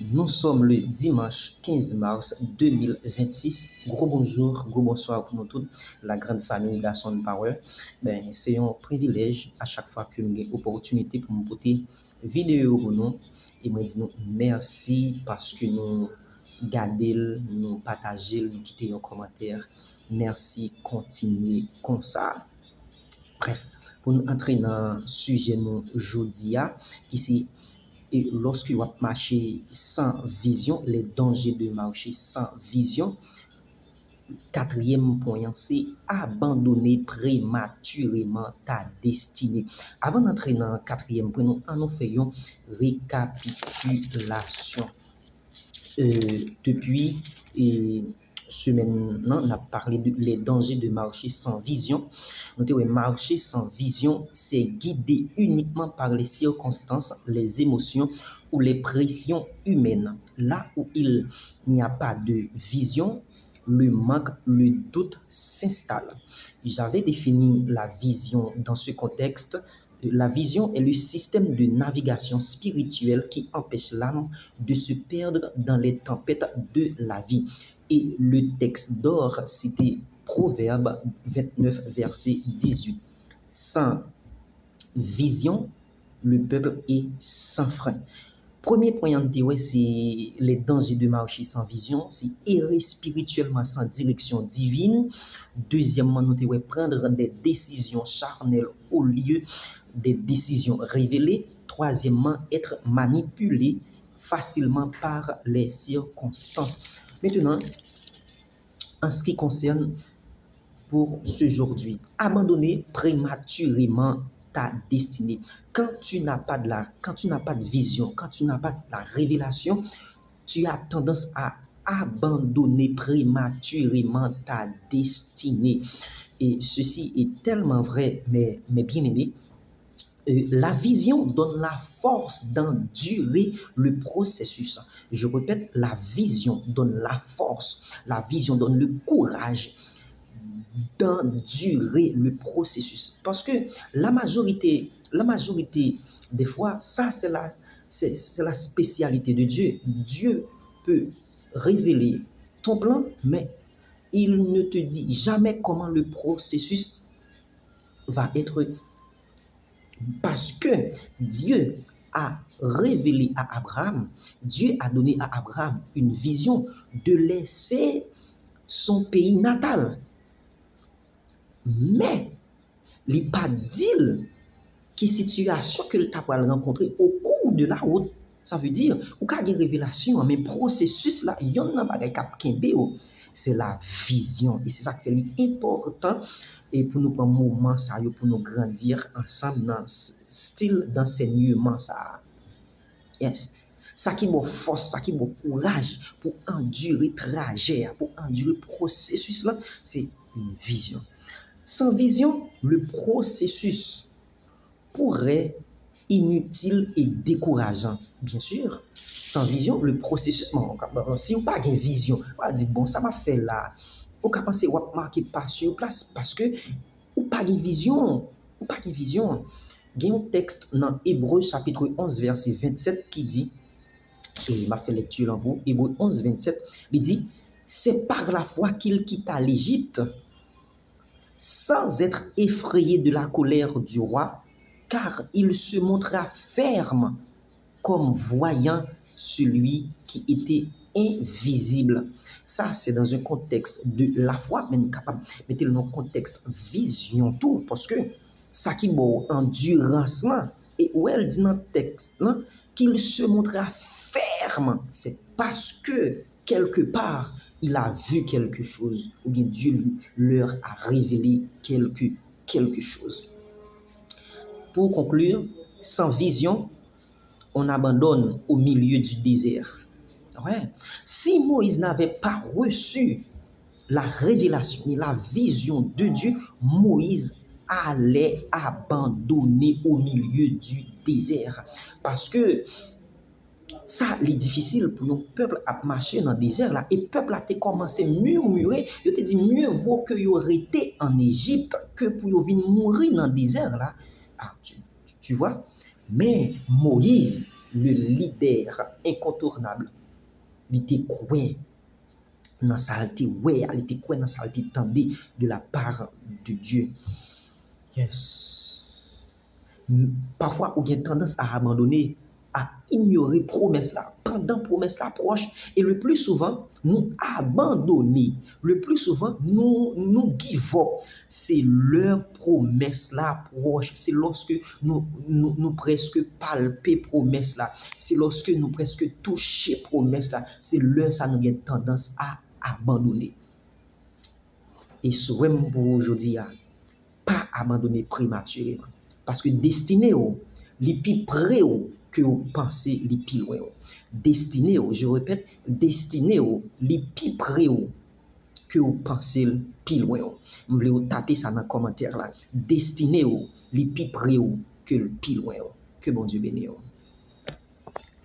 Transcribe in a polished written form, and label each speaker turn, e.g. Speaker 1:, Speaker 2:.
Speaker 1: Nous sommes le dimanche 15 mars 2026. Gros bonjour, gros bonsoir pour nous tous, la grande famille Garçon Power. C'est un privilège à chaque fois que nous avons l'opportunité pour nous porter vidéo pour nous. Et moi, dis nous merci parce que nous regardez, nous partagez, nous quittez un commentaire. Merci, continuez comme ça. Bref, pour nous entrer dans le sujet nous aujourd'hui, qui c'est et lorsque vous marchez sans vision, les dangers de marcher sans vision. Quatrième point, c'est abandonner prématurément ta destinée. Avant d'entrer dans le quatrième point, nous faisons récapitulation. Depuis semaine, on a parlé des dangers de marcher sans vision. Notez, marcher sans vision, c'est guidé uniquement par les circonstances, les émotions ou les pressions humaines. Là où il n'y a pas de vision, le manque, le doute s'installe. J'avais défini la vision dans ce contexte. La vision est le système de navigation spirituelle qui empêche l'âme de se perdre dans les tempêtes de la vie. Et le texte d'or, c'était Proverbe 29, verset 18. Sans vision, le peuple est sans frein. Premier point, c'est les dangers de marcher sans vision, c'est errer spirituellement sans direction divine. Deuxièmement, nous devons prendre des décisions charnelles au lieu des décisions révélées. Troisièmement, être manipulé facilement par les circonstances. Maintenant, en ce qui concerne pour ce aujourd'hui, abandonner prématurément ta destinée. Quand tu n'as pas de vision, quand tu n'as pas de la révélation, tu as tendance à abandonner prématurément ta destinée. Et ceci est tellement vrai, mais bien aimé. La vision donne la force d'endurer le processus. Je répète, la vision donne la force, la vision donne le courage d'endurer le processus. Parce que la majorité des fois, ça c'est la spécialité de Dieu. Dieu peut révéler ton plan, mais il ne te dit jamais comment le processus va être. Parce que Dieu a révélé à Abraham, Dieu a donné à Abraham une vision de laisser son pays natal. Mais, il n'y a pas dit qui situation que tu as rencontré au cours de la route. Ça veut dire, ou qu'il y a une révélation, mais processus là, il y en a pas c'est la vision. Et c'est ça qui est important et pour nous prendre un moment, ça, pour nous grandir ensemble dans le style d'enseignement. Ça. Yes. Ça qui m'a force, ça qui m'a courage pour endurer le trajet, pour endurer le processus là, c'est une vision. Sans vision, le processus pourrait inutile et décourageant. Bien sûr, sans vision, le processus, si on n'a pas de vision, on va dire, bon, ça m'a fait là, on va penser, on va marquer pas sur place parce que on n'a pas de vision. Il y a un texte dans Hébreux chapitre 11, verset 27 qui dit, et il m'a fait lecture en vous, Hébreux 11, 27, il dit, c'est par la foi qu'il quitta l'Égypte, sans être effrayé de la colère du roi, car il se montra ferme comme voyant celui qui était invisible. Ça, c'est dans un contexte de la foi, mais capable de mettre dans un contexte vision tout, parce que ça qui est endurance là, et où elle dit dans le texte là, qu'il se montra ferme, c'est parce que quelque part, il a vu quelque chose, ou bien Dieu leur a révélé quelque chose. Pour conclure, sans vision, on abandonne au milieu du désert. Ouais. Si Moïse n'avait pas reçu la révélation, la vision de Dieu, Moïse allait abandonner au milieu du désert. Parce que ça, c'est difficile pour un peuple à marcher dans le désert là. Et le peuple a commencé à murmurer. Il te dit mieux vaut que vous été en Égypte que pour venir mourir dans le désert là. Ah, tu vois? Mais Moïse, le leader incontournable, il était quoi dans sa ouais, il était quoi dans sa tendait de la part de Dieu. Yes. Parfois, on a tendance à abandonner, à ignorer promesse là, pendant promesse là proche, et le plus souvent, nous abandonner. Le plus souvent, nous give up. C'est leur promesse là proche. C'est lorsque nous presque palper promesse là. C'est lorsque nous presque toucher promesse là. C'est là ça nous a tendance à abandonner. Et souhait pour aujourd'hui, pas abandonner prématurément. Parce que destiné, les plus près que vous pensez, les plus loin. Destiné, je répète, destiné, les plus près que vous pensez, les plus loin. Vous voulez taper ça dans le commentaire là. Destiné, les plus près que le plus loin. Que bon Dieu bénisse.